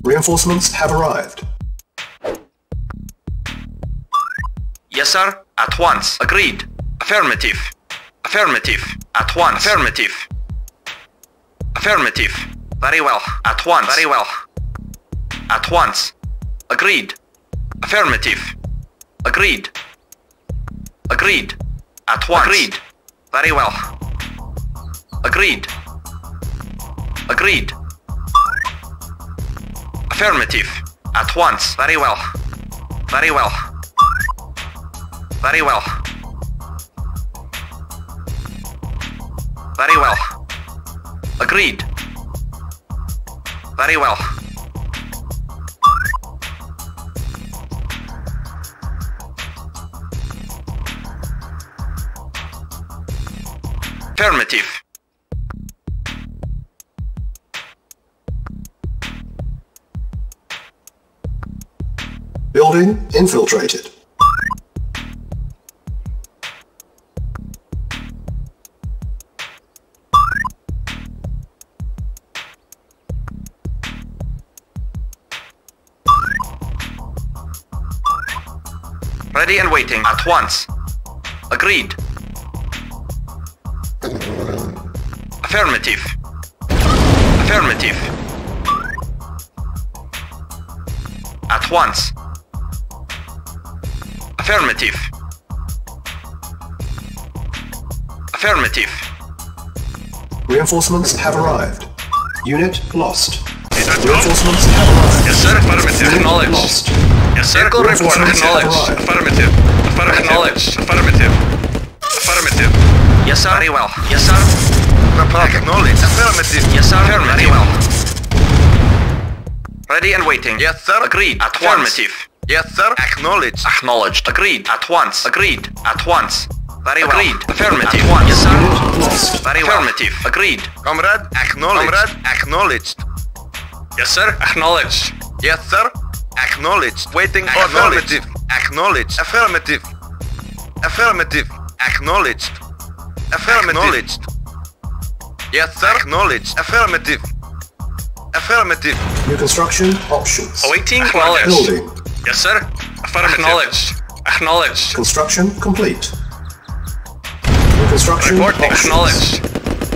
Reinforcements have arrived. Yes, sir. At once. Agreed. Affirmative. Affirmative. At once. Affirmative. Affirmative. Very well. At once. Very well. At once. Agreed. Affirmative. Agreed. Agreed. At once. Agreed. Very well. Agreed. Agreed. Affirmative. At once. Very well. Very well. Very well. Very well. Agreed. Very well. Affirmative. Building infiltrated. Ready and waiting. At once. Agreed. Affirmative. Affirmative. At once. Affirmative. Affirmative. Reinforcements have arrived. Unit lost. Reinforcements have arrived. Yes, sir. Affirmative. Acknowledged. Lost. Yes, sir. Vehicle report. Acknowledged. Affirmative. Acknowledged. Affirmative. Affirmative. Yes, sir. Very well. Yes, sir. Acknowledged. Affirmative. Yes, sir. Very well. Ready and waiting. Yes, sir. Agreed. At once. Affirmative. Yes, sir. Acknowledged. Acknowledged. Agreed. At once. Agreed. At once. Very well. Agreed. Affirmative. At once. Yes, sir. Lost. Very well. Affirmative. Agreed. Comrade. Acknowledged. Comrade. Acknowledged. Yes, sir. Acknowledged. Yes, sir. Acknowledged. Waiting for affirmative. Acknowledged. Affirmative. Affirmative. Acknowledged. Affirmative. Yes, sir. Acknowledged. Affirmative. Affirmative. New construction options. Awaiting orders. Building. Yes, sir. Affirmative. Acknowledged. Acknowledged. Construction complete. New construction Reporting. options.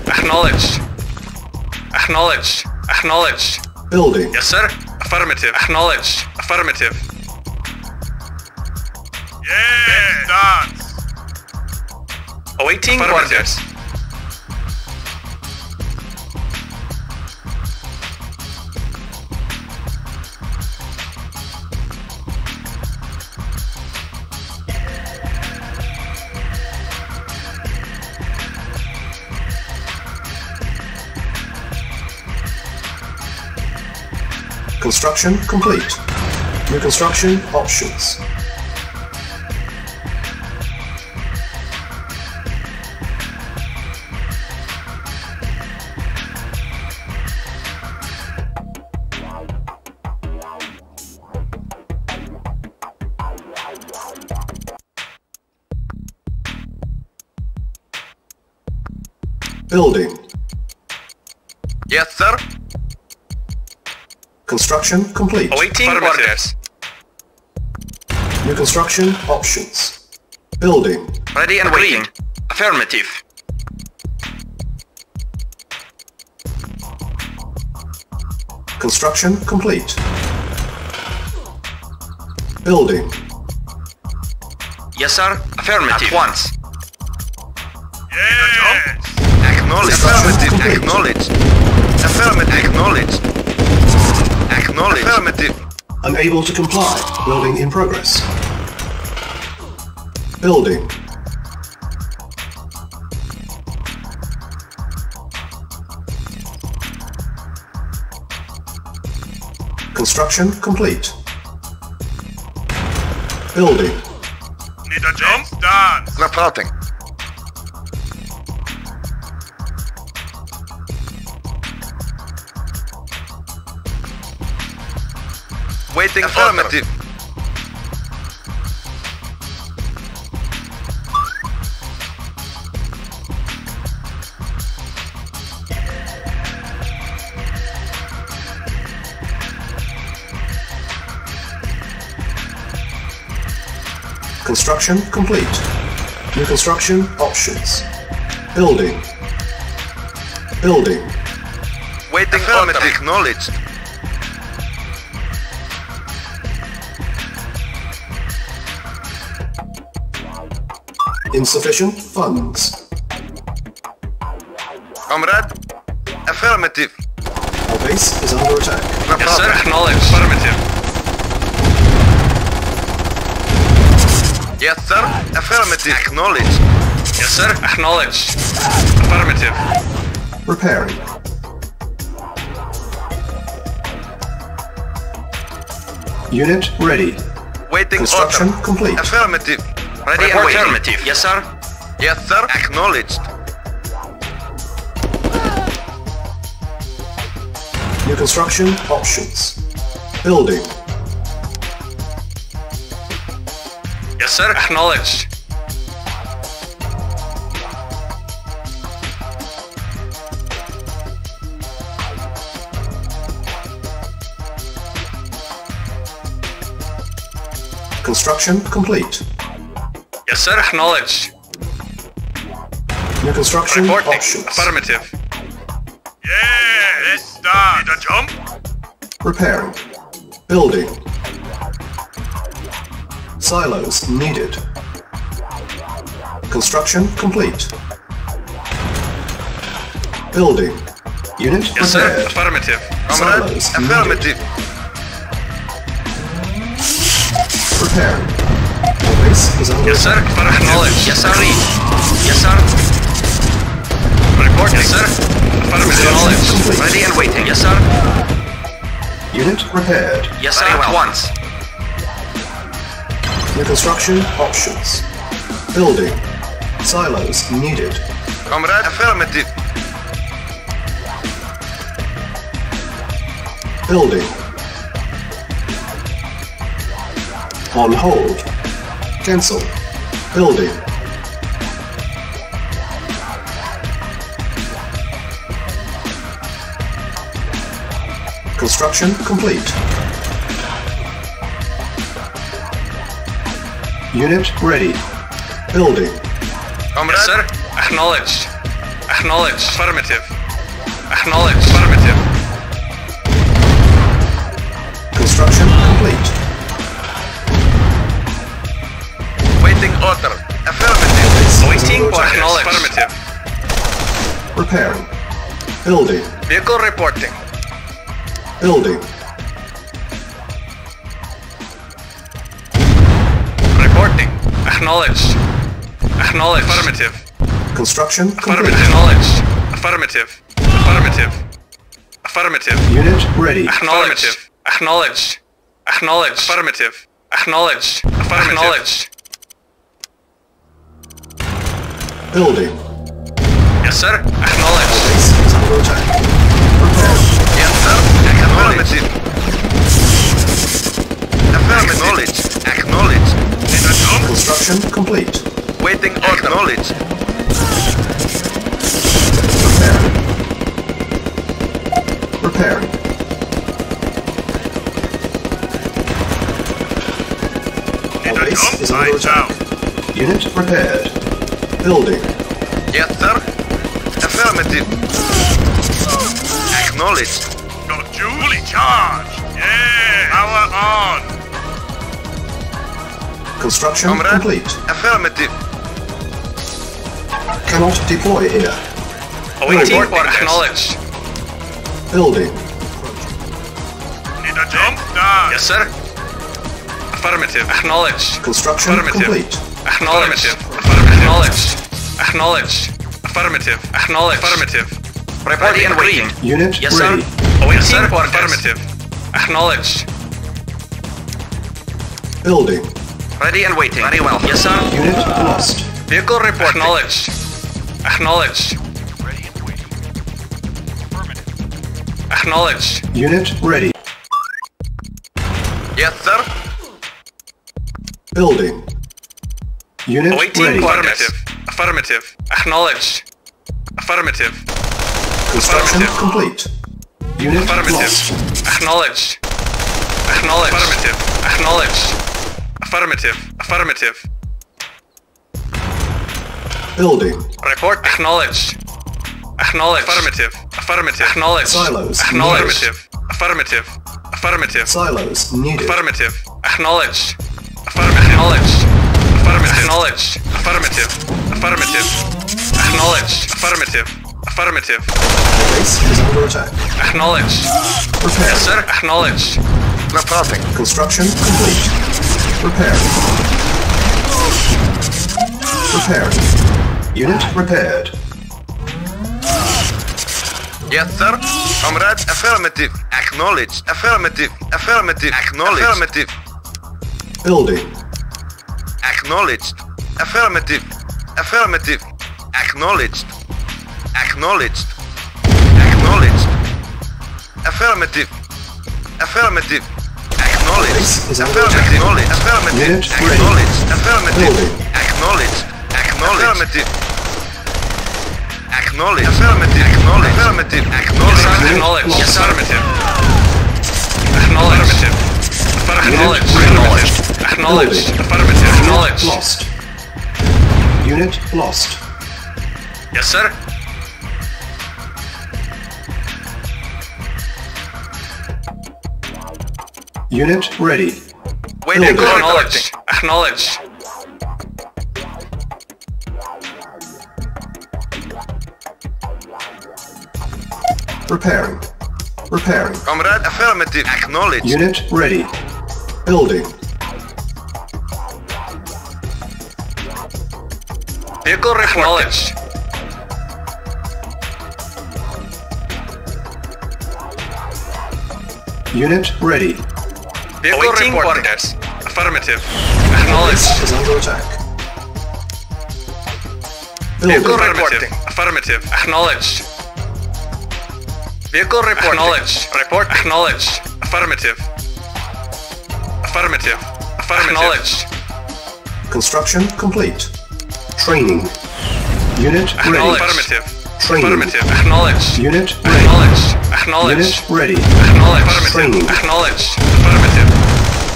Acknowledged. Acknowledged. Acknowledged. Acknowledged. Building. Yes, sir. Affirmative. Acknowledged. Affirmative. Yeah, dance. Awaiting orders. Construction complete. New construction options. Building. Yes, sir. Construction complete. Awaiting orders. New construction options. Building. Ready and waiting. Affirmative. Construction complete. Building. Yes, sir. Affirmative. At once. Yeah. Acknowledged. Affirmative. Acknowledged. Affirmative. Acknowledged. Acknowledged. Affirmative. Unable to comply. Building in progress. Building. Construction complete. Building. Need a jump? Dance. Reporting. Waiting. Affirmative. Construction complete. New construction options. Building. Building. Waiting order. Acknowledged. Insufficient funds. Comrade. Affirmative. Our base is under attack. No Yes, sir. problem. Acknowledged. Affirmative. Yes, sir. Affirmative. Acknowledged. Yes, sir. Acknowledged. Affirmative. Repairing. Unit ready. Waiting Construction order. complete. Affirmative. Ready and Report waiting. affirmative. Yes, sir. Yes, sir. Acknowledged. New construction options. Building. Yes, sir. Acknowledged. Construction complete. Yes, sir. Acknowledged. New construction Reporting. options. Affirmative. Yeah, let's start. Need a jump? Repairing. Building. Silos needed. Construction complete. Building. Unit Yes, sir. prepared. Affirmative. Comrade. Silos Affirmative. Preparing. Our base is under Yes, sir. attack. Acknowledged. Yes, sir. Read. Yes, sir. Reporting. Yes, sir. Affirmative. Acknowledged. Ready and waiting. Yes, sir. Unit repaired. Yes, sir. Very well. At once. New construction options. Building. Silos needed. Comrade. Affirmative. Building. On hold. Cancel. Building. Construction complete. Unit ready. Building. Comrade. Yes, sir. Acknowledged. Acknowledged. Affirmative. Acknowledged. Affirmative. Construction complete. Waiting order. Affirmative. Waiting for Yes. acknowledged. Affirmative. Repairing. Building. Vehicle reporting. Building. Reporting. Acknowledged. Acknowledged. Affirmative. Construction Affirmative. complete. Acknowledged. Affirmative. Affirmative. Affirmative. Unit ready. Acknowledged. Acknowledged. Acknowledged. Affirmative. Acknowledged. Affirmative. Acknowledged. Building. Yes, sir. Acknowledged. Base is under attack. Prepare. Yes, sir. Affirmative. Affirmative. Acknowledged. Need a jump? Construction complete. Waiting order. Acknowledged. Preparing. Preparing. Need Our a base jump? is under Lights attack. out. Unit prepared. Building. Yes, sir. Affirmative. Acknowledged. Got you fully charged. Yeah, power on. Construction Comrade. complete. Affirmative. Cannot deploy here. Awaiting Reporting. for acknowledged. Building. Need a jump? Done. Yes, sir. Affirmative. Acknowledged. Construction Affirmative. complete. Acknowledged. Affirmative. Acknowledged. Acknowledged. Affirmative. Acknowledged. Affirmative. Reporting and waiting. Unit Yes, sir. ready. Awaiting for affirmative. Acknowledged. Building. Ready and waiting. Very well. Yes, sir. Unit lost. Vehicle report. Acknowledged. Acknowledged. Acknowledged. Unit ready. Yes, sir. Building. Unit Awaiting ready. for affirmative. Affirmative. Acknowledged. Affirmative. Construction affirmative. complete. Unit Affirmative. lost. Acknowledged. Acknowledged. Affirmative. Acknowledged. Affirmative. Affirmative. Building. Report. Acknowledged. Acknowledged. Affirmative. Affirmative. Acknowledged. Silos Acknowledged. needed. Affirmative. Affirmative. Silos needed. Affirmative. Acknowledged. Acknowledged. Affirmative. Acknowledged. Affirmative. Affirmative. Acknowledged. Affirmative. Affirmative. Base is under attack. Acknowledged. Repair. Yes, sir. Acknowledged. Reporting. Construction complete. Repair. Repaired. Unit repaired. Yes, sir. Comrade, affirmative. Acknowledged. Affirmative. Affirmative. Acknowledged. Affirmative. Building. Acknowledged. Affirmative. Affirmative. Acknowledged. Acknowledged. Acknowledged. Affirmative. Affirmative. Acknowledged. Base is under Affirmative. attack. Acknowledged. Affirmative. Unit ready. Acknowledged. Affirmative. Building. Acknowledged. Acknowledged. Affirmative. Acknowledged. Affirmative. Acknowledged. Affirmative. Acknowledged. Acknowledged. Yes, Lost. affirmative. Acknowledged. Acknowledged. Acknowledged. Acknowledged. Building. Affirmative. Unit Acknowledged. lost. Unit lost. Yes, sir. Unit ready. Waiting for Acknowledged. Acknowledged. Repairing. Repairing. Comrade, affirmative. Acknowledged. Unit ready. Building. Vehicle acknowledged. Unit ready. Vehicle Awaiting reporting. orders. Affirmative. Base Acknowledged. is under attack. Vehicle Building. reporting. Affirmative. Acknowledged. Vehicle reporting. Acknowledged. Report. Acknowledged. Affirmative. Affirmative. Affirmative. Acknowledged. Construction complete. Training. Unit ready. Acknowledged. Affirmative. Training. Affirmative. Acknowledged. Unit ready. Acknowledged. Acknowledged. Unit ready. Acknowledged. Training. Acknowledged. Affirmative.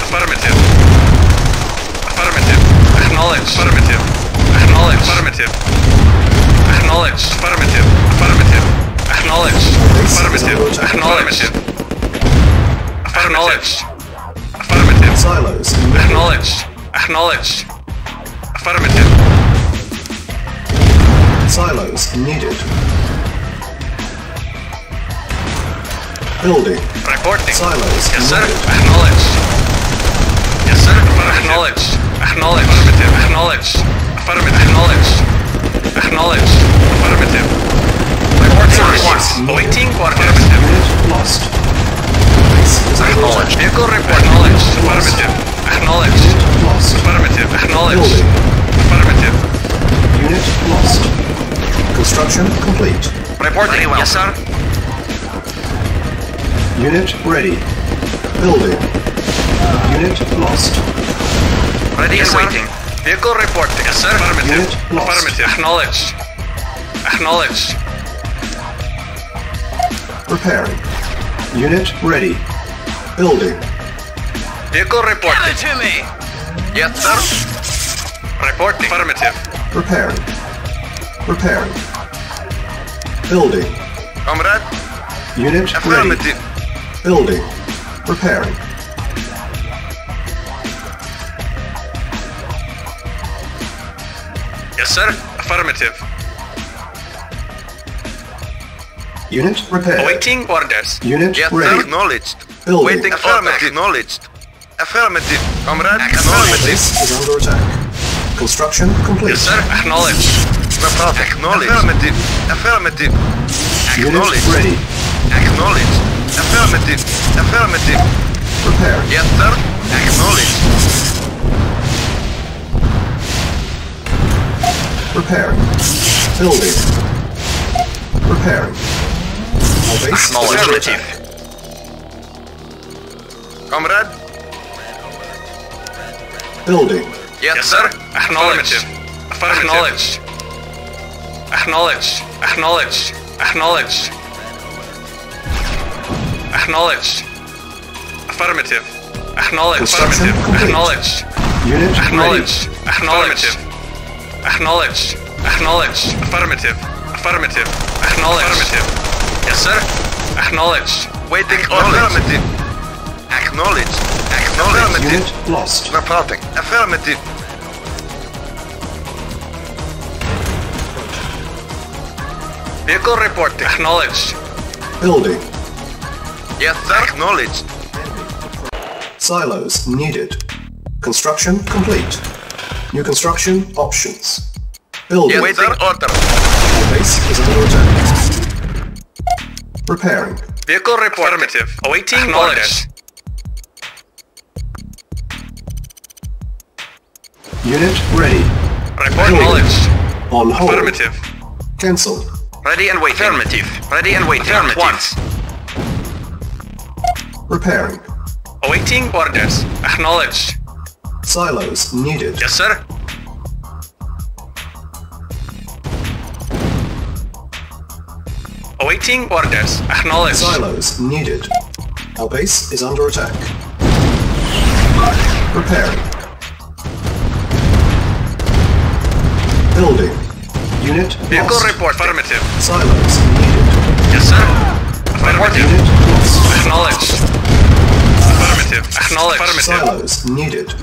Affirmative. Affirmative. Acknowledged. Affirmative. Acknowledged. Affirmative. Acknowledged. Affirmative. Affirmative. Acknowledged. Affirmative. Acknowledged. Acknowledged. Affirmative. Silos. Acknowledged. Acknowledged. Affirmative. Silos needed. Building. Reporting. Silos Yes, sir. needed. Acknowledged. Yes, sir. Acknowledged. Acknowledged. Affirmative. Acknowledged. Affirmative. Acknowledged. Acknowledged. Affirmative. Reporting response. Awaiting orders. Unit lost. Base is under Acknowledged. attack. Vehicle report. Acknowledged. Affirmative. Acknowledged. Unit lost. Affirmative. Acknowledged. Building. Affirmative. Unit lost. Construction complete. Reporting. Yes, sir. Unit ready. Building. Unit lost. Ready and waiting. Vehicle reporting. Yes, sir. Affirmative. Unit lost. Affirmative. Acknowledged. Acknowledged. Repairing. Unit ready. Building. Vehicle reporting. Give it to me. Yes, sir. Reporting. Affirmative. Repairing. Repairing. Building. Comrade, Unit ready. affirmative. Building. Repairing. Yes, sir. Affirmative. Unit repaired. Awaiting orders. Unit Yes, sir. ready. Acknowledged. Building. Waiting affirmative. Acknowledged. Affirmative. Comrade, Base affirmative. is under attack. Construction complete. Yes, sir. Acknowledged. Acknowledged. Affirmative. Affirmative. Unit Acknowledged. ready. Acknowledged. Affirmative. Affirmative. Repairing. Yes, sir. Acknowledged. Repairing. Building. Repairing. All base is under Affirmative. attack. Comrade, Building. yes, Yes, sir. sir. Acknowledged. Acknowledged. Acknowledged. Acknowledged. Acknowledged. Acknowledged. Affirmative. Acknowledged. Construction Affirmative. complete. Acknowledged. Unit ready. Acknowledged. Acknowledged. Acknowledged. Acknowledged. Affirmative. Affirmative. Acknowledged. Affirmative. Yes, sir. Acknowledged. Waiting orders. Affirmative. Acknowledged. Acknowledged. Unit lost. Reporting. Affirmative. Vehicle reporting. Acknowledged. Building. Yes, sir. Acknowledged. Silos needed. Construction complete. New construction options. Building. Yes, waiting order. Our base is under attack. Repairing. Vehicle report. Affirmative. Awaiting orders. Unit ready. Report Building. acknowledged. On hold. Affirmative. Cancel. Ready and waiting. Affirmative. Ready and waiting. Affirmative. Once. Repairing. Awaiting orders. Acknowledged. Silos needed. Yes, sir. Awaiting orders. Acknowledged. Silos needed. Our base is under attack. Repairing. Building. Unit Vehicle lost. report. Affirmative. Silos needed. Yes, sir. Affirmative. Unit lost. Acknowledged. Affirmative. Acknowledged. Affirmative. Silos needed.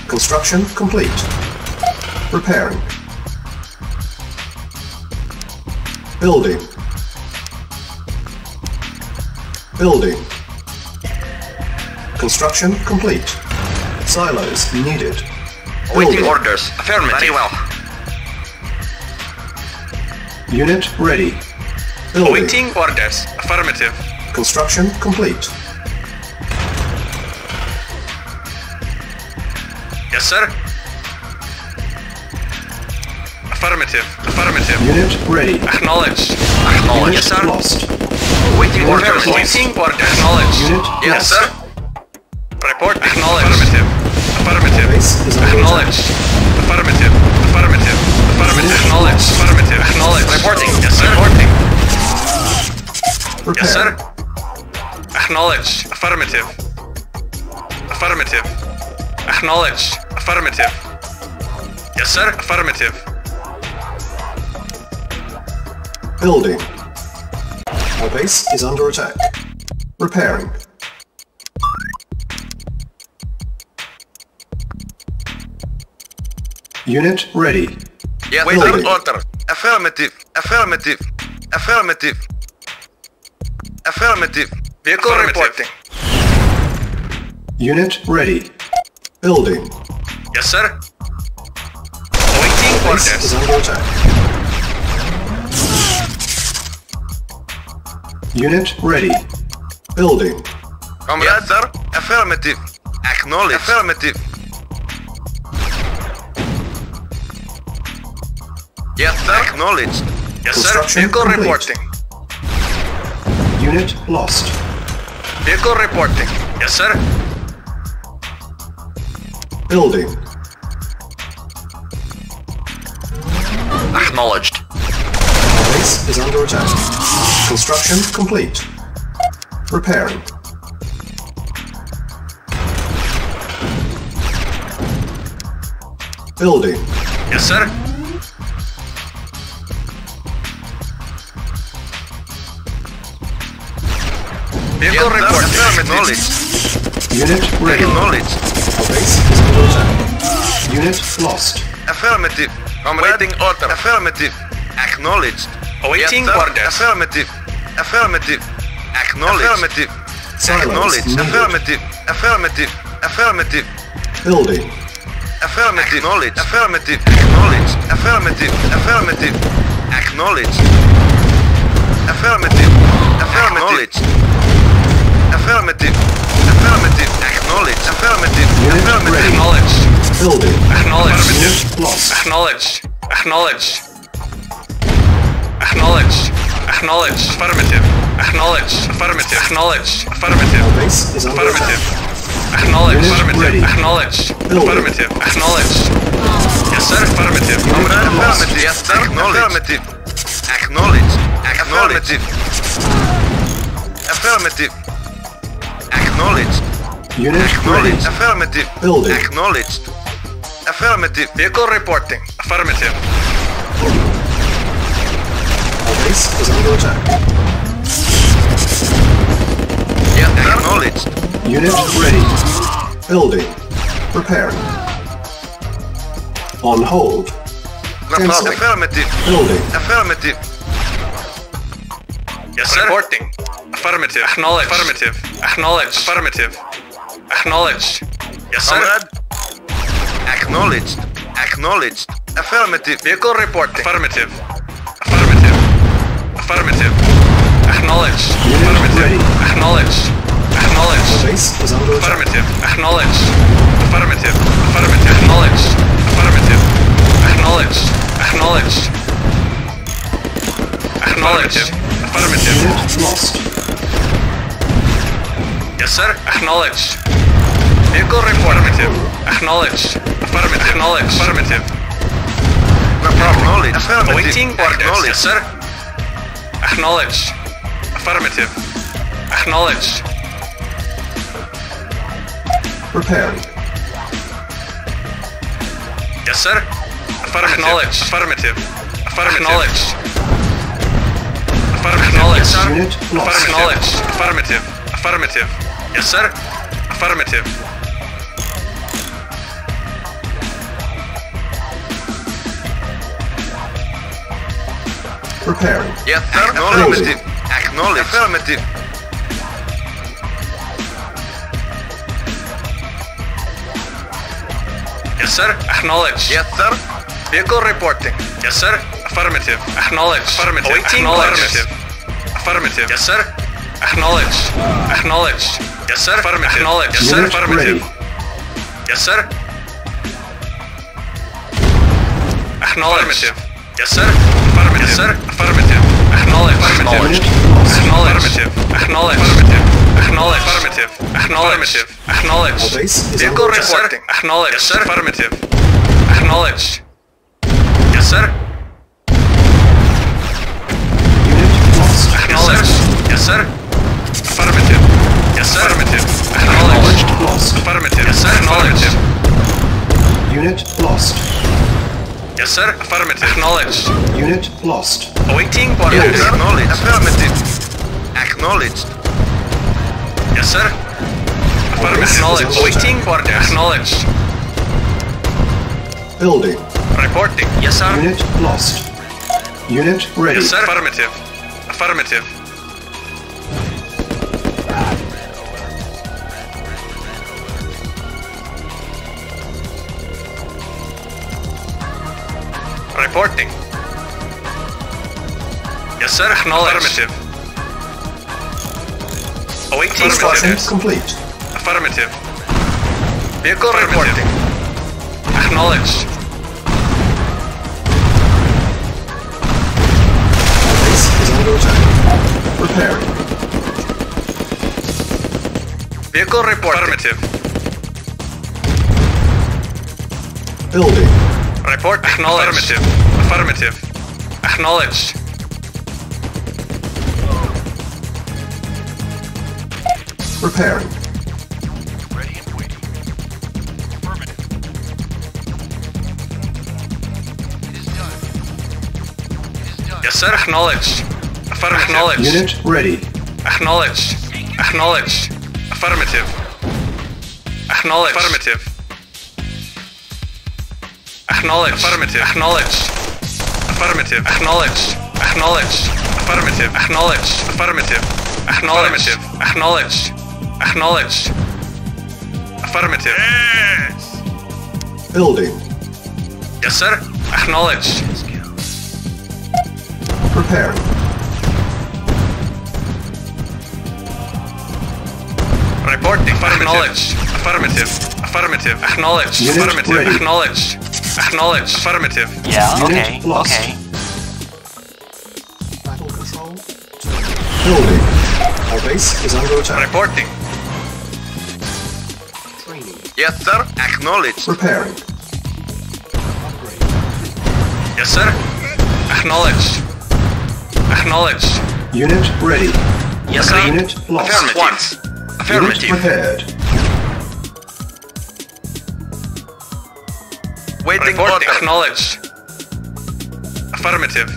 Construction complete. Repairing. Building. Building. Construction complete. Silos needed. Waiting Building. orders. Affirmative. Very well. Unit ready. Building. Awaiting orders. Affirmative. Construction complete. Yes, sir. Affirmative. Affirmative. Unit ready. Acknowledged. Acknowledged. Unit Yes, sir. lost. Waiting orders. Awaiting orders. Acknowledged. Unit Yes, lost. sir. Report acknowledged. Affirmative. Affirmative. Base is under Acknowledged. Affirmative. Affirmative. Affirmative. Acknowledged. Affirmative. Acknowledged. Reporting. Yes, sir. Reporting. Repair. Yes, sir. Acknowledged. Affirmative. Affirmative. Acknowledged. Affirmative. Yes, sir. Affirmative. Building. Our base is under attack. Repairing. Unit ready. Yes, Building. waiting order. Affirmative. Affirmative. Affirmative. Affirmative. Vehicle Affirmative. reporting. Unit ready. Building. Yes, sir. Awaiting Base is orders. under attack. Unit ready. Building. Comrade, yes, sir. Affirmative. Acknowledge. Affirmative. Yes, sir. Acknowledged. Yes, sir. Construction Vehicle complete. reporting. Unit lost. Vehicle reporting. Yes, sir. Building. Acknowledged. Base is under attack. Construction complete. Repairing. Building. Yes, sir. Vehicle Yes, sir. reporting. Acknowledged. Unit ready. Acknowledged. Our base is under attack. Unit lost. Affirmative. Waiting order. Affirmative. Acknowledged. Awaiting yes, sir. orders. Affirmative. Affirmative. Acknowledged. Affirmative. Silence Acknowledged. needed. Affirmative. Affirmative. Affirmative. Building. Affirmative. Acknowledged. Affirmative. Acknowledged. Affirmative. Affirmative. Acknowledged. Affirmative. Affirmative. Affirmative. Affirmative. Acknowledged. Affirmative. Unit Affirmative. ready. Acknowledged. Building. Acknowledged. Unit lost. Acknowledged. Acknowledged. Acknowledged. Acknowledged. Affirmative. Acknowledged. Affirmative. Acknowledged. Affirmative. Our base is under Affirmative. attack. Acknowledged. Unit Affirmative. ready. Acknowledged. Building. Affirmative. Acknowledged. Yes, sir. Affirmative. Unit lost. Affirmative. Yes, sir. Affirmative. Acknowledged. Affirmative. Affirmative. Acknowledged. Unit ready. Acknowledged. Affirmative. Building. Acknowledged. Affirmative. Vehicle reporting. Affirmative. Our base is under attack. Yes, sir. Acknowledged. Unit ready. Building. Preparing. On hold. Canceling. Affirmative. Building. Affirmative. Yes, sir. Reporting. Affirmative. Acknowledge. Affirmative. Acknowledge. Affirmative. Acknowledged. Yes, sir. Comrade. Acknowledged. Acknowledged. Affirmative. Vehicle reporting. Affirmative. Affirmative. Affirmative. Acknowledged. Affirmative. ready. Acknowledged. Our Acknowledged. base is under attack. Affirmative. Acknowledged. Affirmative. Affirmative. Acknowledged. Affirmative. Acknowledged. Acknowledged. Acknowledged. Affirmative. Unit lost. Yes, sir. Acknowledged. Vehicle report. Affirmative. Acknowledged. Affirmative. Acknowledged. Affirmative. No problem. Acknowledged. Affirmative. Awaiting orders. Acknowledged. Yes, sir. Acknowledged. Affirmative. Acknowledged. Preparing. Yes, sir. Affirmative. Acknowledged. Affirmative. Affirmative. Acknowledged. Affirmative. Acknowledged. Yes, sir. Unit lost. Acknowledged. Affirmative. Affirmative. Yes, sir. Affirmative. Preparing. Yes, sir. Affirmative. Acknowledged. Affirmative. Yes, sir. Acknowledged. Yes, sir. Vehicle reporting. Yes, sir. Affirmative. Acknowledged. Affirmative. Awaiting affirmative. Affirmative. Yes, sir. Acknowledged. Acknowledged. Yes, sir. Affirmative. Acknowledged. Yes, sir. Unit Affirmative. ready. Yes, sir. Acknowledged. Yes, sir. Affirmative. Yes, sir. Affirmative. Acknowledged. Acknowledged. Acknowledged. Acknowledged. Acknowledged. Affirmative. Acknowledged. Acknowledged. Our base is Vehicle under attack. reporting. Acknowledged. Yes, sir. Affirmative. Acknowledged. Yes, sir. Unit lost. Acknowledged. Yes, sir. Affirmative. Yes, sir. Affirmative. Acknowledged. Lost. Affirmative. Yes, sir. Affirmative. Unit lost. Yes, sir. Affirmative. Acknowledged. Unit lost. Awaiting Yes, orders. sir. Acknowledged. Affirmative. Acknowledged. Yes, sir. Affirmative. Acknowledged. Awaiting orders. Acknowledged. Building. Reporting. Yes, sir. Unit lost. Unit ready. Yes, sir. Affirmative. Affirmative. Reporting. Yes, sir. Acknowledged. Affirmative. Awaiting Construction orders. complete. Affirmative. Vehicle reporting. Acknowledged. Base is under attack. Preparing. Vehicle reporting. Affirmative. Building. Report acknowledged. Affirmative. Affirmative. Acknowledged. Preparing. Ready and waiting. Affirmative. It is done. It is done. Yes, sir. Acknowledged. Affirmative. Acknowledged. Unit ready. Acknowledged. Acknowledged. Affirmative. Acknowledged. Affirmative. Acknowledged. Affirmative. Acknowledged. Affirmative. Acknowledged. Acknowledged. Affirmative. Acknowledged. Affirmative. Acknowledged. Acknowledged. Acknowledged. Affirmative. Yes! Building. Yes, sir. Acknowledged. Preparing. Reporting. Acknowledged. Affirmative. Affirmative. Acknowledged. Unit Affirmative. ready. Acknowledged. Acknowledged. Affirmative. Yeah, Unit okay, lost. okay. Battle control. Building. Our base is under attack. Reporting. Training. Yes, sir. Acknowledged. Preparing. Yes, sir. Acknowledged. Acknowledged. Unit ready. Yes, sir. Unit lost. Affirmative. Unit Affirmative. prepared. Waiting Reporting. order. Acknowledged. Affirmative.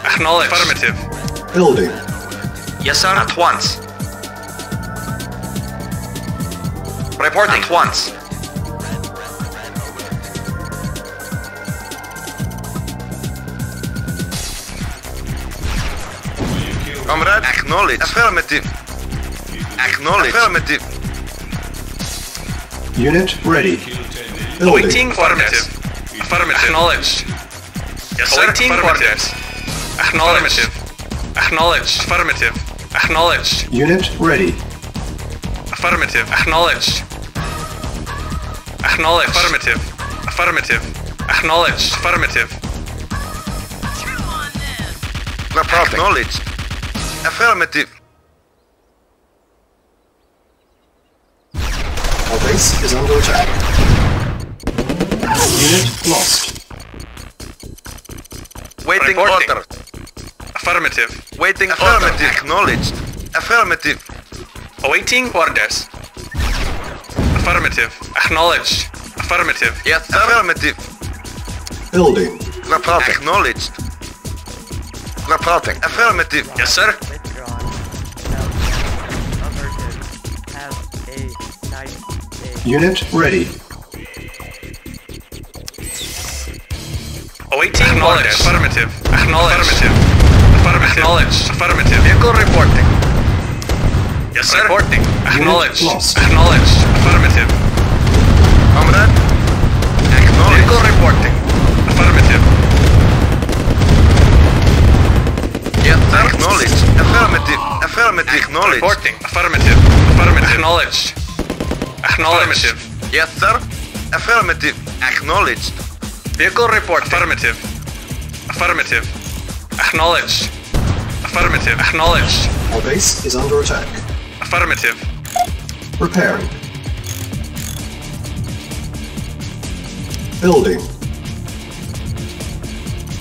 Acknowledged. Affirmative. Building. Yes, sir. At once. Reporting. At once. Comrade, acknowledge. Affirmative. Acknowledge. Affirmative. Unit ready. Building. Awaiting orders. Affirmative. Acknowledged. Yes, sir. Awaiting orders. Acknowledged. Acknowledged. Affirmative. Acknowledged. Unit ready. Affirmative. Acknowledged. Acknowledged. Affirmative. Affirmative. Acknowledged. Affirmative. Reporting. Acknowledge. Affirmative. Our base is under attack. Unit lost. Waiting Reporting. order. Affirmative. Waiting Affirmative. order. Acknowledged. Affirmative. Awaiting orders. Affirmative. Acknowledged. Affirmative. Yes, sir. Affirmative. Building. Reporting. Acknowledged. Reporting. Affirmative. Yes, sir. Unit ready. Awaiting orders. Affirmative. Acknowledged. Affirmative. Acknowledged. Affirmative. Vehicle reporting. Yes, sir. Reporting. Acknowledged. lost. Acknowledged. Affirmative. Comrade. Acknowledged. Vehicle reporting. Affirmative. Yes, sir. Acknowledged. Affirmative. Affirmative. Acknowledged. Reporting. Affirmative. Affirmative. Acknowledged. Acknowledged. Yes, sir. Affirmative. Acknowledged. Vehicle report. Affirmative. Affirmative. Acknowledged. Affirmative. Acknowledged. Our base is under attack. Affirmative. Repairing. Building.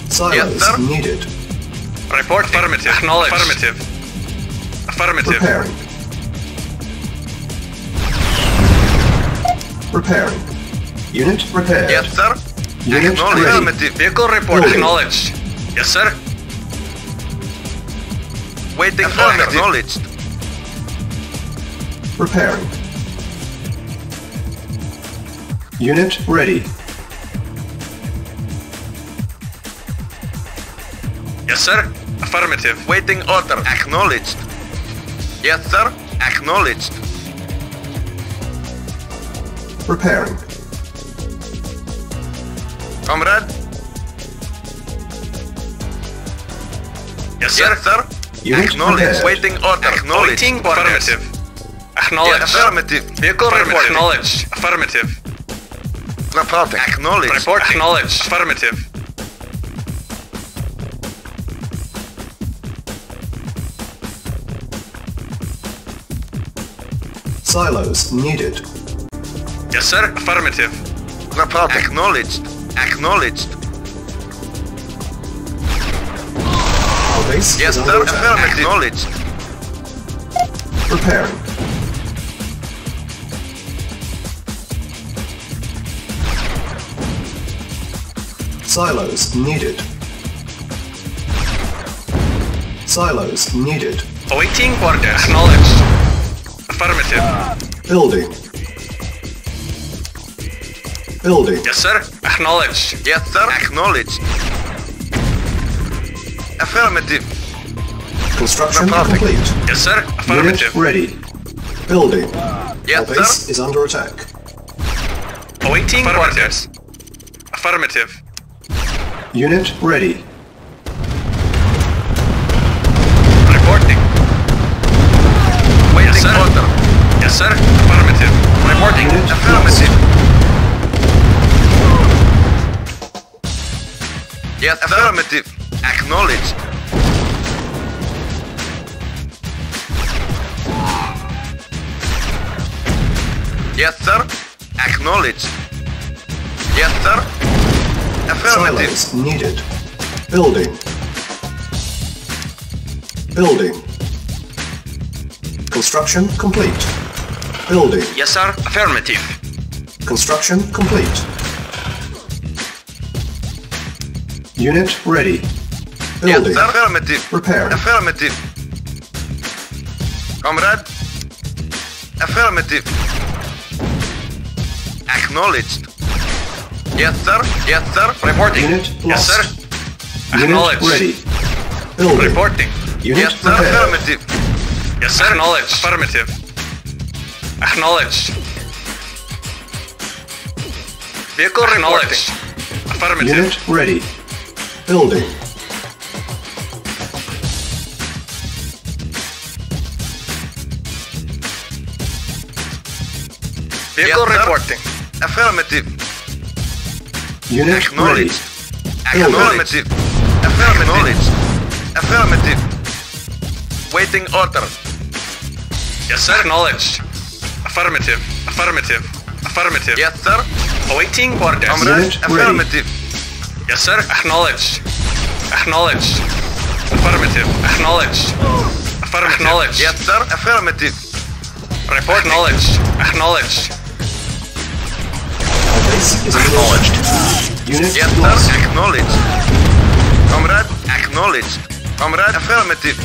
Silos Yes, sir. needed. Report. Affirmative. Acknowledged. Affirmative. Affirmative. Repairing. Repairing. Unit repaired. Yes, sir. Unit Acknowledged. ready. Affirmative. Vehicle report. Building. Acknowledged. Yes, sir. Waiting order. Affirmative. Acknowledged. Repairing. Unit ready. Yes, sir. Affirmative. Waiting order. Acknowledged. Yes, sir. Acknowledged. Repairing. Comrade. Yes, sir. Yes, sir. Unit Acknowledged. prepared. Waiting order. Acknowledged. Awaiting orders. Affirmative. Yes, Acknowledged. affirmative. Vehicle report. Affirmative. Acknowledged. Affirmative. Reporting. Acknowledged. Report. Acknowledged. Affirmative. Silos needed. Yes, sir. Affirmative. Reporting. Acknowledged. Acknowledged. Our base Yes, is sir. under attack. Affirmative. Acknowledged. Repairing. Silos needed. Silos needed. Awaiting order. Acknowledged. Affirmative. Building. Building. Yes, sir. Acknowledged. Yes, sir. Acknowledged. Affirmative. Construction Reporting. complete. Yes, sir. Unit Affirmative. ready. Building. Yes, Our base sir. is under attack. Awaiting orders. Affirmative. Unit ready. Reporting. Waiting Yes, sir. order. Yes, sir. Affirmative. Reporting. Unit Affirmative. Yes, affirmative. Acknowledged. Yes, sir. Acknowledged. Yes, sir. Affirmative. Silos needed. Building. Building. Construction complete. Building. Yes, sir. Affirmative. Construction complete. Unit ready. Yes, Building. sir. Affirmative. Repairing. Affirmative. Comrade. Affirmative. Acknowledged. Yes, sir. Yes, sir. Reporting. Unit Yes, lost. sir. Unit Acknowledged. ready. Building. Reporting. Unit Yes, sir. prepared. Affirmative. Yes, sir. Acknowledged. Affirmative. Acknowledged. Vehicle acknowledged. Affirmative. Unit ready. Building. Vehicle Yes, sir. reporting. Affirmative. Unit ready. Acknowledged. Building. Affirmative. Affirmative. Affirmative. Waiting order. Yes, sir. Acknowledged. Affirmative. Affirmative. Affirmative. Yes, sir. Awaiting orders. Comrade. Unit ready. Affirmative. Yes, sir. Acknowledged. Acknowledged. Affirmative. Acknowledged. Affirmative. Acknowledged. Yes, sir. Affirmative. Report acknowledged. Acknowledged. Our base is Acknowledged. Unit Yes, lost. sir. Acknowledged. Comrade. Acknowledged. Comrade. Affirmative.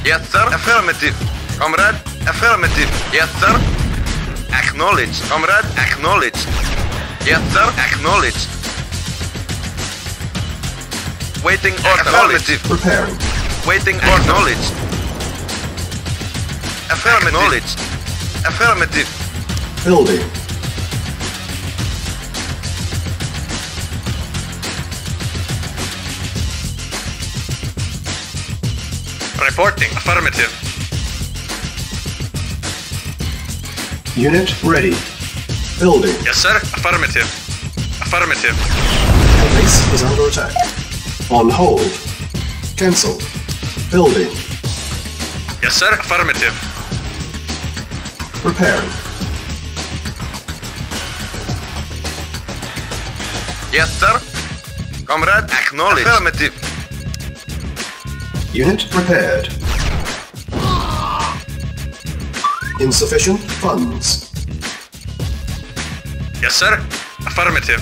Yes, sir. Affirmative. Comrade. Affirmative. Yes, sir. Acknowledged. Comrade. Acknowledged. Yes, sir. Acknowledged. Waiting order. Affirmative. Preparing. Waiting order. Acknowledged. Affirmative. Acknowledged. Affirmative. Building. Reporting. Affirmative. Unit ready. Building. Yes, sir. Affirmative. Affirmative. Our base is under attack. On hold. Cancel. Building. Yes, sir. Affirmative. Preparing. Yes, sir. Comrade. Acknowledged. Affirmative. Unit prepared. Insufficient funds. Yes, sir. Affirmative.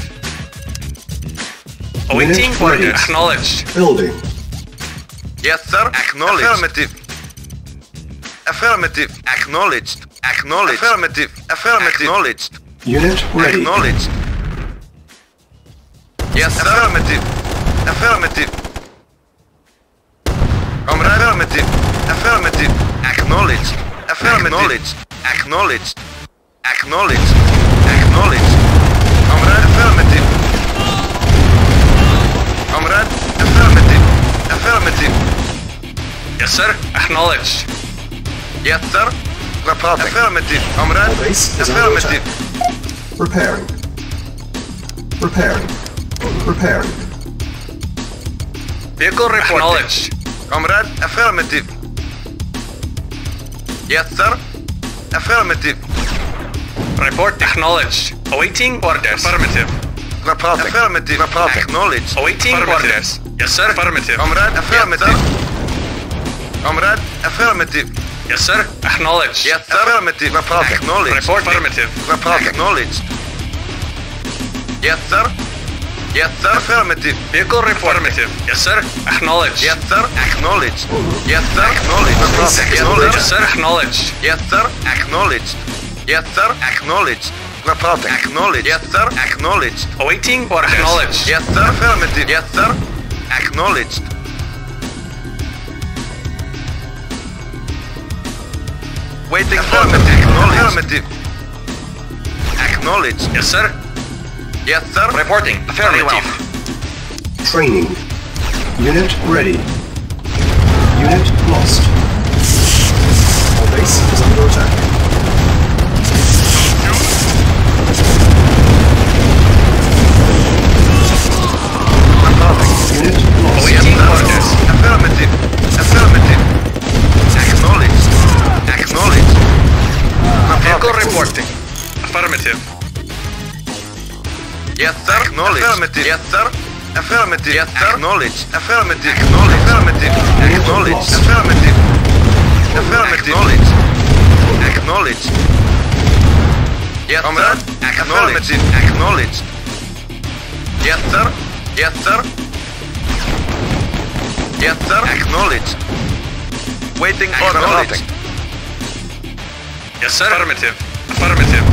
Awaiting Unit orders. ready. Acknowledged. Building. Yes, sir. Acknowledged. Affirmative. Affirmative. Acknowledged. Acknowledged. Affirmative. Affirmative. Acknowledged. Unit ready. Acknowledged. Yes, sir. Affirmative. Affirmative. Comrade. Affirmative. Affirmative. Acknowledged. Affirmative. Acknowledged. Acknowledged. Acknowledged. Comrade. Affirmative. Comrade. Affirmative. Affirmative. Yes, sir. Acknowledged. Yes, sir. Reporting. Affirmative. Comrade. Our base is under Affirmative. attack. Preparing. Preparing. Preparing. Vehicle reporting. Acknowledged. Comrade. Affirmative. Yes, sir. Affirmative. Report. Acknowledged. Awaiting orders. Affirmative. Reporting. Affirmative. Reporting. Acknowledged. Awaiting orders. Yes, sir. Affirmative. Comrade. Affirmative. Comrade. Affirmative. Yes, sir. Acknowledged. Yes, sir. Affirmative. Reporting. Acknowledged. Report. Affirmative. Reporting. Acknowledged. Yes, sir. Yes, sir. Affirmative. Vehicle report. Affirmative. Yes, sir. Acknowledged. Yes, sir. Acknowledged. Yes, sir. Acknowledged. Reporting. Acknowledged. Yes, sir. Acknowledged. Yes, sir. Acknowledged. Yes, sir. Acknowledged. Reporting. Acknowledged. Yes, sir. Acknowledged. Awaiting orders. Acknowledged. Yes, sir. Affirmative. Yes, sir. Acknowledged. Waiting. Affirmative. Affirmative. Acknowledged. Yes, sir. Yes, sir. Reporting. Affirmative. Training. Unit ready. Unit lost. Our base is under attack. Unit lost. Awaiting orders. Affirmative. Affirmative. Acknowledged. Acknowledged. Vehicle reporting. Affirmative. Yes, sir. Acknowledged. Affirmative. Yes, sir. Affirmative. Yes, sir. Acknowledged. Affirmative. Acknowledged. Affirmative. Acknowledged. Affirmative. Affirmative. Acknowledged. Acknowledged. Yes, sir. Affirmative. Acknowledged. Yes, sir. Yes, sir. Yes, sir. Acknowledged. Waiting order. Reporting. Yes, sir. Affirmative. Affirmative.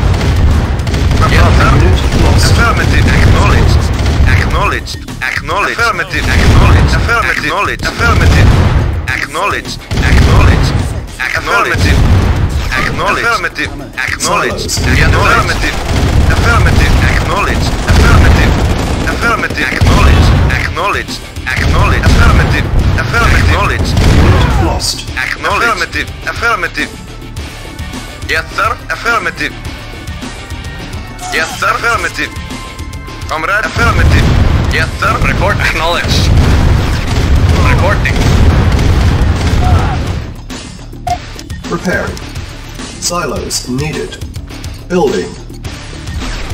Yes, sir. Unit lost. Affirmative. Acknowledged. Acknowledged. Acknowledged. Affirmative. Acknowledged. Affirmative. Affirmative. Acknowledged. Acknowledged. Affirmative. Acknowledged. Affirmative. Acknowledged. Affirmative. Affirmative. Acknowledged. Affirmative. Affirmative. Acknowledged. Acknowledged. Acknowledged. Affirmative. Affirmative. Acknowledged. Unit lost. Acknowledged. Affirmative. Affirmative. Yes, sir. Affirmative. Yes, sir. Affirmative. Comrade. Affirmative. Yes, sir. Report acknowledged. Reporting. Repairing. Silos needed. Building.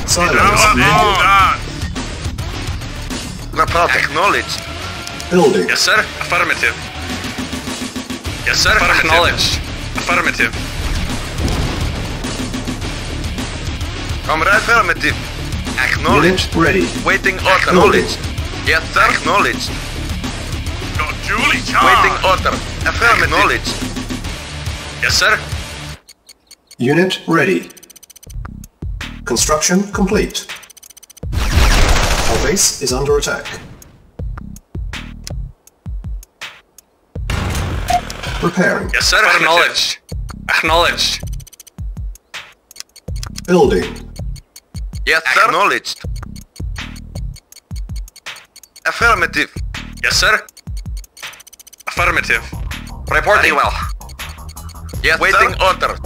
Silos needed. Done. Report. Acknowledged. Building. Yes, sir. Affirmative. Yes, sir. Acknowledged. Affirmative. Comrade. Affirmative. Acknowledged. Unit ready. Waiting order. Acknowledged. Yes, sir. Acknowledged. Got duly charged. Waiting order. Affirmative. Acknowledged. Yes, sir. Unit ready. Construction complete. Our base is under attack. Repairing. Yes, sir. Acknowledged. Acknowledged. Building. Yes, sir. Acknowledged. Affirmative. Yes, sir. Affirmative. Reporting well. Yes, waiting order.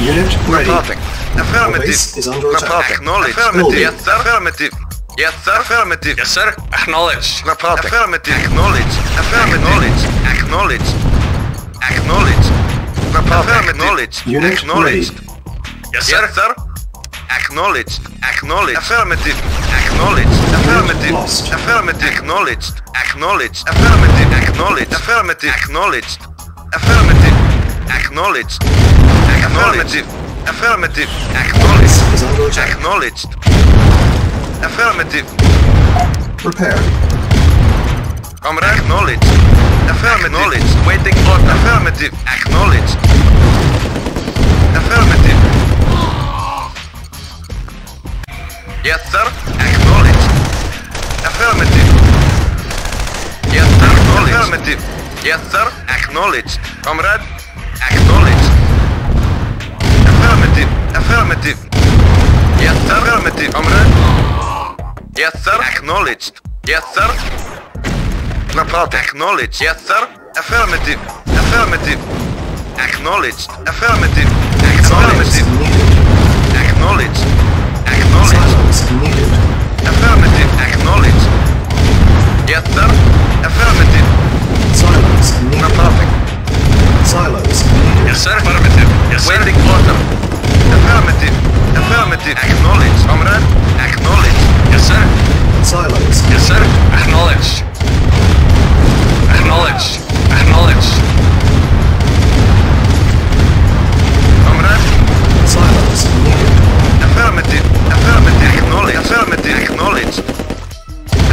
Unit ready. Reporting. Our Affirmative. base is under attack. Acknowledged. Building. Affirmative. Yes, sir. Affirmative. Yes, sir. Affirmative. Yes, sir. Acknowledged. Reporting. Affirmative. Acknowledged. Affirmative. Acknowledged. Acknowledged. Reporting. Acknowledged. Unit Acknowledged. Yes, sir. Yes, sir. Acknowledged. Acknowledged. Affirmative. Acknowledged. Affirmative. Lost. Affirmative. Acknowledged. Acknowledged. Affirmative. Acknowledged. Affirmative. Acknowledged. Affirmative. Acknowledged. Affirmative. Affirmative. Acknowledged. Is under attack. Acknowledged. Affirmative. Repairing. Comrade. Acknowledged. Affirmative. Acknowledged. Waiting order. Affirmative. Acknowledged. Affirmative. Yes, sir. Acknowledged. Affirmative. Yes, sir. Affirmative. Yes, sir. Acknowledged. Comrade. Acknowledged. Affirmative. Affirmative. Yes, sir. Affirmative. Comrade. Yes, sir. Acknowledged. Yes, sir. Report. Acknowledged. Yes, sir. Affirmative. Affirmative. Acknowledged. Affirmative. Acknowledged. Acknowledged. Acknowledged. Silos needed. Affirmative. Acknowledged. Yes, sir. Affirmative. Silos needed. Reporting. Silos needed. Yes, sir. Affirmative. Yes, sir. Waiting order. Affirmative. Affirmative. Acknowledged. Comrade. Acknowledged. Yes, sir. Silos. Yes, sir. Acknowledged. Acknowledged. Acknowledged. Comrade. Silos needed. Affirmative. Affirmative. Acknowledged. Affirmative. Acknowledged.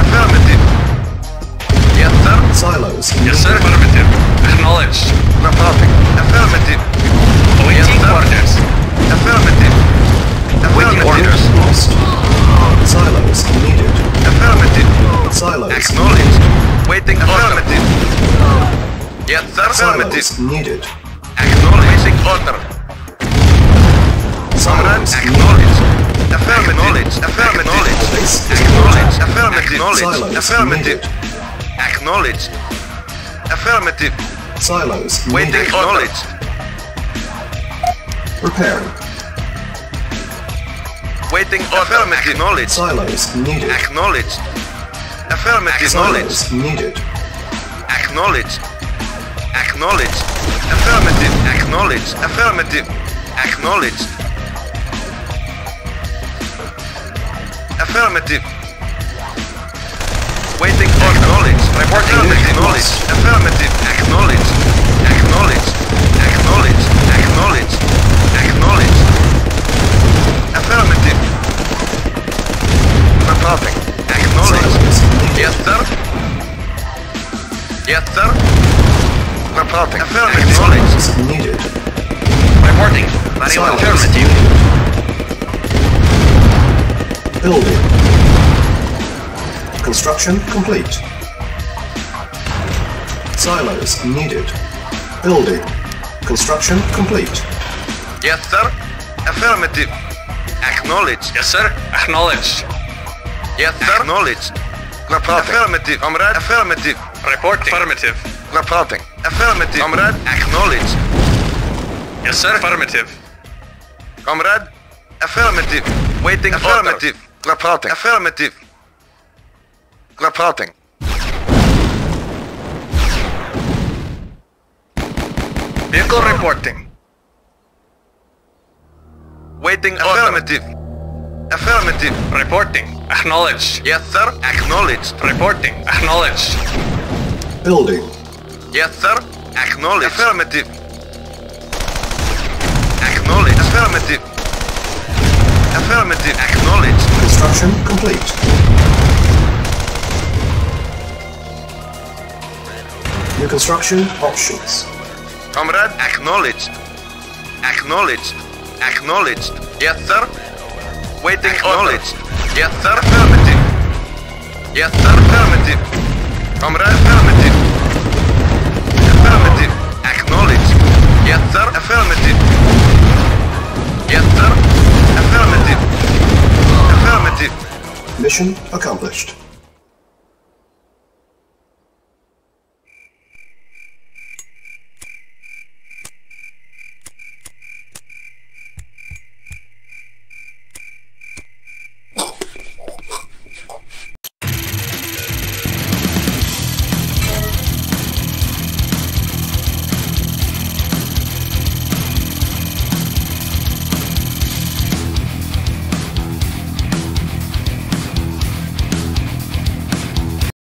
Affirmative. Yes, sir. Silos Yes, needed. sir. Affirmative. Acknowledged. Reporting. Affirmative. Awaiting sir. orders. Affirmative. Waiting Affirmative. orders. Lost. Silos needed. Affirmative. Silos. Acknowledged. Waiting affirmative. Yes, sir. Affirmative. Silos needed. Acknowledging order. Silos needed. Acknowledged. Affirmative. Affirmative. Acknowledged. Affirmative. Silos Affirmative. needed. Acknowledged. Affirmative. Silos Waiting needed. acknowledged. Repairing. Waiting order. Acknowledged. Silos needed. Acknowledged. Affirmative. Acknowledged. Silos needed. Acknowledged. Acknowledged. Affirmative. Acknowledged. Affirmative. Acknowledged. Affirmative. Waiting for acknowledged. Reporting acknowledged. Affirmative. Acknowledged. Acknowledged. Acknowledged. Acknowledged. Acknowledged. Affirmative. Reporting. Acknowledged. Silos needed. Yes, sir. Yes, sir. Reporting. Affirmative. Supplies needed. Reporting. Very well. Affirmative. Building. Construction complete. Silos needed. Building. Construction complete. Yes, sir. Affirmative. Acknowledged. Yes, sir. Acknowledged. Yes, sir. Acknowledged. Reporting. Affirmative. Comrade. Affirmative. Reporting. Affirmative. Reporting. Affirmative. Comrade. Acknowledged. Yes, sir. Affirmative. Comrade. Affirmative. Waiting. Affirmative. Reporting. Affirmative. Reporting. Vehicle reporting. Waiting. Affirmative. Affirmative. Reporting. Acknowledged. Yes, sir. Acknowledged. Reporting. Acknowledged. Building. Yes, sir. Acknowledged. Affirmative. Acknowledged. Affirmative. Affirmative. Acknowledged. Construction complete. New construction options. Comrade. Acknowledged. Acknowledged. Acknowledged. Yes, sir. Waiting. Acknowledged. Yes, sir. Affirmative. Yes, sir. Affirmative. Comrade. Affirmative. Affirmative. Acknowledged. Yes, sir. Affirmative. Yes, sir. Affirmative. Affirmative. Mission accomplished.